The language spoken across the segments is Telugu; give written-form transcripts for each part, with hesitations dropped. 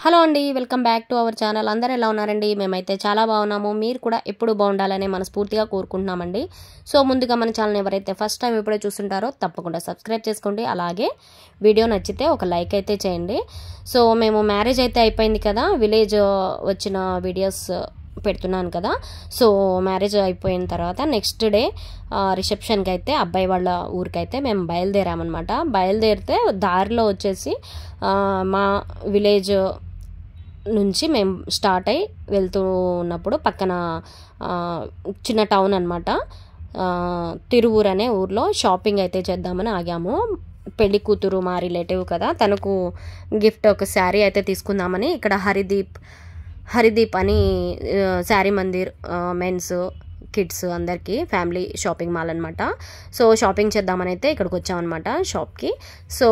హలో అండి, welcome back to our channel. అందరూ ఎలా ఉన్నారండి? మేమైతే చాలా బాగున్నాము. మీరు కూడా ఎప్పుడు బాగుండాలని మనస్ఫూర్తిగా కోరుకుంటున్నామండి. సో ముందుగా మన ఛానల్ ఎవరైతే ఫస్ట్ టైం ఇప్పుడే చూస్తుంటారో తప్పకుండా సబ్స్క్రైబ్ చేసుకోండి. అలాగే వీడియో నచ్చితే ఒక లైక్ అయితే చేయండి. సో మేము మ్యారేజ్ అయితే అయిపోయింది కదా, విలేజ్ వచ్చిన వీడియోస్ పెడుతున్నాను కదా. సో మ్యారేజ్ అయిపోయిన తర్వాత నెక్స్ట్ డే రిసెప్షన్కి అయితే అబ్బాయి వాళ్ళ ఊరికైతే మేము బయలుదేరామన్నమాట. బయలుదేరితే దారిలో వచ్చేసి మా విలేజ్ నుంచి మేము స్టార్ట్ అయ్యి వెళ్తూ ఉన్నప్పుడు పక్కన చిన్న టౌన్ అనమాట, తిరువూరు అనే ఊర్లో షాపింగ్ అయితే చేద్దామని ఆగాము. పెళ్లి కూతురు మా రిలేటివ్ కదా, తనకు గిఫ్ట్ ఒక శారీ అయితే తీసుకుందామని ఇక్కడ హరిదీప్ అని శారీ మందిర్ మెన్స్ కిడ్స్ అందరికీ ఫ్యామిలీ షాపింగ్ మాల్ అనమాట. సో షాపింగ్ చేద్దామని అయితే ఇక్కడికి వచ్చామన్నమాట షాప్కి. సో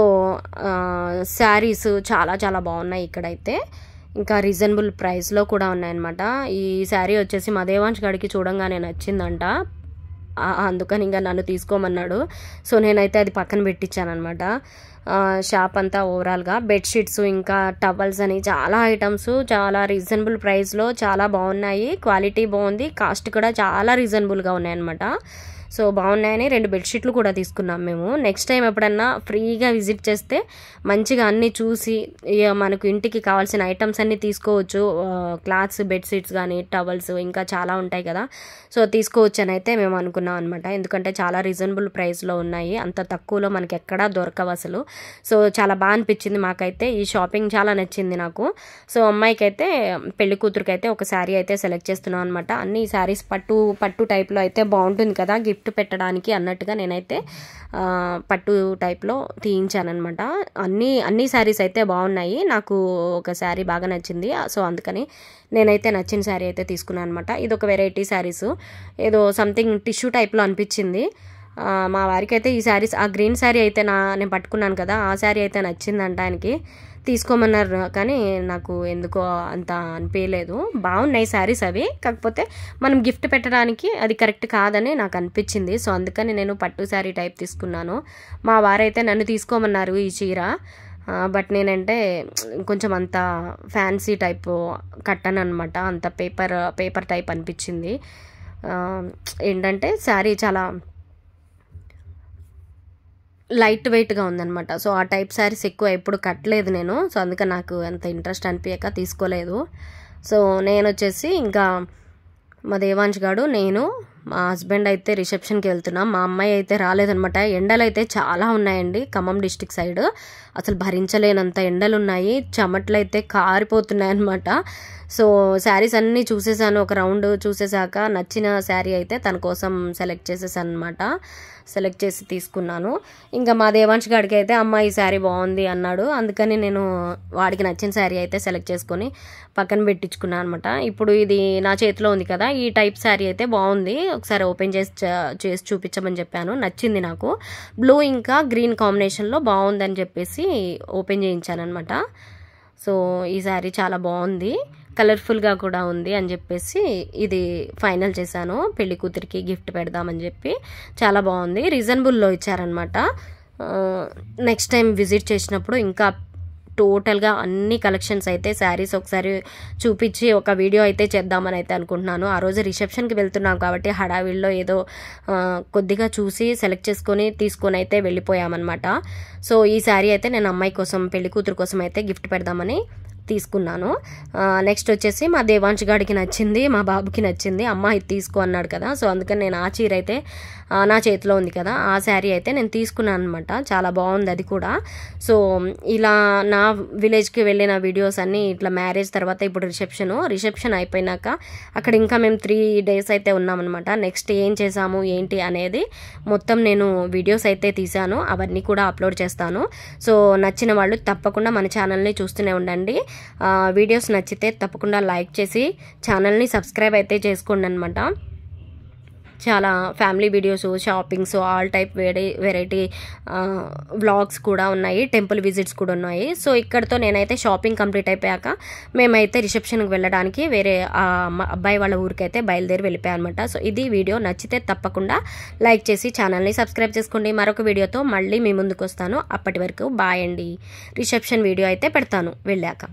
శారీస్ చాలా చాలా బాగున్నాయి ఇక్కడైతే, ఇంకా రీజనబుల్ ప్రైస్లో కూడా ఉన్నాయన్నమాట. ఈ శారీ వచ్చేసి మా దేవాంశ్ గడికి చూడంగానే నచ్చిందంట, అందుకని ఇంకా నన్ను తీసుకోమన్నాడు. సో నేనైతే అది పక్కన పెట్టించాను అనమాట. షాప్ అంతా ఓవరాల్గా బెడ్షీట్స్ ఇంకా టవల్స్ అని చాలా ఐటమ్స్ చాలా రీజనబుల్ ప్రైస్లో చాలా బాగున్నాయి. క్వాలిటీ బాగుంది, కాస్ట్ కూడా చాలా రీజనబుల్గా ఉన్నాయన్నమాట. సో బాగున్నాయని 2 బెడ్షీట్లు కూడా తీసుకున్నాం మేము. నెక్స్ట్ టైం ఎప్పుడన్నా ఫ్రీగా విజిట్ చేస్తే మంచిగా అన్నీ చూసి మనకు ఇంటికి కావాల్సిన ఐటమ్స్ అన్నీ తీసుకోవచ్చు. క్లాత్స్, బెడ్షీట్స్ కానీ టవల్స్ ఇంకా చాలా ఉంటాయి కదా, సో తీసుకోవచ్చు అని అయితే మేము అనుకున్నాం అనమాట. ఎందుకంటే చాలా రీజనబుల్ ప్రైస్లో ఉన్నాయి, అంత తక్కువలో మనకి ఎక్కడా దొరకవు అసలు. సో చాలా బాగా అనిపించింది మాకైతే, ఈ షాపింగ్ చాలా నచ్చింది నాకు. సో అమ్మాయికి అయితే పెళ్లి కూతురికి అయితే ఒక శారీ అయితే సెలెక్ట్ చేస్తున్నాం అనమాట. అన్ని శారీస్ పట్టు టైప్లో అయితే బాగుంటుంది కదా గిఫ్ట్ పెట్టడానికి అన్నట్టుగా నేనైతే పట్టు టైప్లో తీయించానమాట. అన్ని శారీస్ అయితే బాగున్నాయి, నాకు ఒక శారీ బాగా నచ్చింది. సో అందుకని నేనైతే నచ్చిన శారీ అయితే తీసుకున్నాను అనమాట. ఇది ఒక వెరైటీ శారీస్, ఏదో సంథింగ్ టిష్యూ టైప్లో అనిపించింది మా వారికి అయితే. ఈ శారీస్, ఆ గ్రీన్ శారీ అయితే నేను పట్టుకున్నాను కదా, ఆ శారీ అయితే నచ్చిందంట ఆయనకి, తీసుకోమన్నారు. కానీ నాకు ఎందుకో అంత అనిపించలేదు. బాగున్నాయి శారీస్ అవి, కాకపోతే మనం గిఫ్ట్ పెట్టడానికి అది కరెక్ట్ కాదని నాకు అనిపించింది. సో అందుకని నేను పట్టు శారీ టైప్ తీసుకున్నాను. మా వారైతే నన్ను తీసుకోమన్నారు ఈ చీర, బట్ నేనంటే కొంచెం అంత ఫ్యాన్సీ టైప్ కట్టను అనమాట, అంత పేపర్ టైప్ అనిపించింది. ఏంటంటే శారీ చాలా లైట్ వెయిట్గా ఉందన్నమాట. సో ఆ టైప్ శారీస్ ఎక్కువ ఎప్పుడు కట్టలేదు నేను, సో అందుకని నాకు అంత ఇంట్రెస్ట్ అనిపించక తీసుకోలేదు. సో నేను వచ్చేసి ఇంకా మా దేవాంశ్ గాడు, నేను, మా హస్బెండ్ అయితే రిసెప్షన్కి వెళ్తున్నాం. మా అమ్మాయి అయితే రాలేదనమాట. ఎండలు అయితే చాలా ఉన్నాయండి ఖమ్మం డిస్టిక్ సైడ్, అసలు భరించలేనంత ఎండలు ఉన్నాయి, చెమట్లు అయితే కారిపోతున్నాయి అనమాట. సో శారీస్ అన్నీ చూసేసాను, ఒక రౌండ్ చూసేసాక నచ్చిన శారీ అయితే తన కోసం సెలెక్ట్ చేసేసాను అనమాట. సెలెక్ట్ చేసి తీసుకున్నాను. ఇంకా మా దేవాంశ్ గాడికి అయితే అమ్మ ఈ శారీ బాగుంది అన్నాడు, అందుకని నేను వాడికి నచ్చిన శారీ అయితే సెలెక్ట్ చేసుకొని పక్కన పెట్టించుకున్నాను అనమాట. ఇప్పుడు ఇది నా చేతిలో ఉంది కదా, ఈ టైప్ శారీ అయితే బాగుంది, ఒకసారి ఓపెన్ చేసి చూపించమని చెప్పాను. నచ్చింది నాకు, బ్లూ ఇంకా గ్రీన్ కాంబినేషన్లో బాగుందని చెప్పేసి ఓపెన్ చేయించాను అనమాట. సో ఈ శారీ చాలా బాగుంది, కలర్ఫుల్గా కూడా ఉంది అని చెప్పేసి ఇది ఫైనల్ చేశాను. పెళ్లి కూతురికి గిఫ్ట్ పెడదామని చెప్పి చాలా బాగుంది, రీజనబుల్లో ఇచ్చారనమాట. నెక్స్ట్ టైం విజిట్ చేసినప్పుడు ఇంకా టోటల్గా అన్ని కలెక్షన్స్ అయితే శారీస్ ఒకసారి చూపించి ఒక వీడియో అయితే చేద్దామని అయితే అనుకుంటున్నాను. ఆ రోజు రిసెప్షన్కి వెళ్తున్నాం కాబట్టి హడావిడిలో ఏదో కొద్దిగా చూసి సెలెక్ట్ చేసుకొని తీసుకొని అయితే వెళ్ళిపోయామన్నమాట. సో ఈ శారీ అయితే నేను అమ్మాయి కోసం, పెళ్లి కూతురు కోసం అయితే గిఫ్ట్ పెడదామని తీసుకున్నాను. నెక్స్ట్ వచ్చేసి మా దేవాంశ్ గాడికి నచ్చింది, మా బాబుకి నచ్చింది. అమ్మ ఇది తీసుకో అన్నాడు కదా, సో అందుకని నేను ఆ చీర అయితే నా చేతిలో ఉంది కదా, ఆ శారీ అయితే నేను తీసుకున్నాను అనమాట. చాలా బాగుంది అది కూడా. సో ఇలా నా విలేజ్కి వెళ్ళిన వీడియోస్ అన్నీ ఇట్లా మ్యారేజ్ తర్వాత ఇప్పుడు రిసెప్షన్ అయిపోయినాక అక్కడ ఇంకా మేము 3 days అయితే ఉన్నామన్నమాట. నెక్స్ట్ ఏం చేసాము ఏంటి అనేది మొత్తం నేను వీడియోస్ అయితే తీసాను, అవన్నీ కూడా అప్లోడ్ చేస్తాను. సో నచ్చిన వాళ్ళు తప్పకుండా మన ఛానల్ని చూస్తూనే ఉండండి. వీడియోస్ నచ్చితే తప్పకుండా లైక్ చేసి ఛానల్ని సబ్స్క్రైబ్ అయితే చేసుకోండి అనమాట. చాలా family videos, shoppings, all type variety vlogs కూడా ఉన్నాయి, టెంపుల్ విజిట్స్ కూడా ఉన్నాయి. సో ఇక్కడతో నేనైతే షాపింగ్ కంప్లీట్ అయిపోయాక మేమైతే రిసెప్షన్కి వెళ్ళడానికి వేరే అబ్బాయి వాళ్ళ ఊరికైతే బయలుదేరి వెళ్ళిపోయాం అనమాట. సో ఇది వీడియో నచ్చితే తప్పకుండా లైక్ చేసి ఛానల్ని సబ్స్క్రైబ్ చేసుకోండి. మరొక వీడియోతో మళ్ళీ మీ ముందుకు వస్తాను. అప్పటి వరకు బాయ్ అండి. రిసెప్షన్ వీడియో అయితే పెడతాను వెళ్ళాక.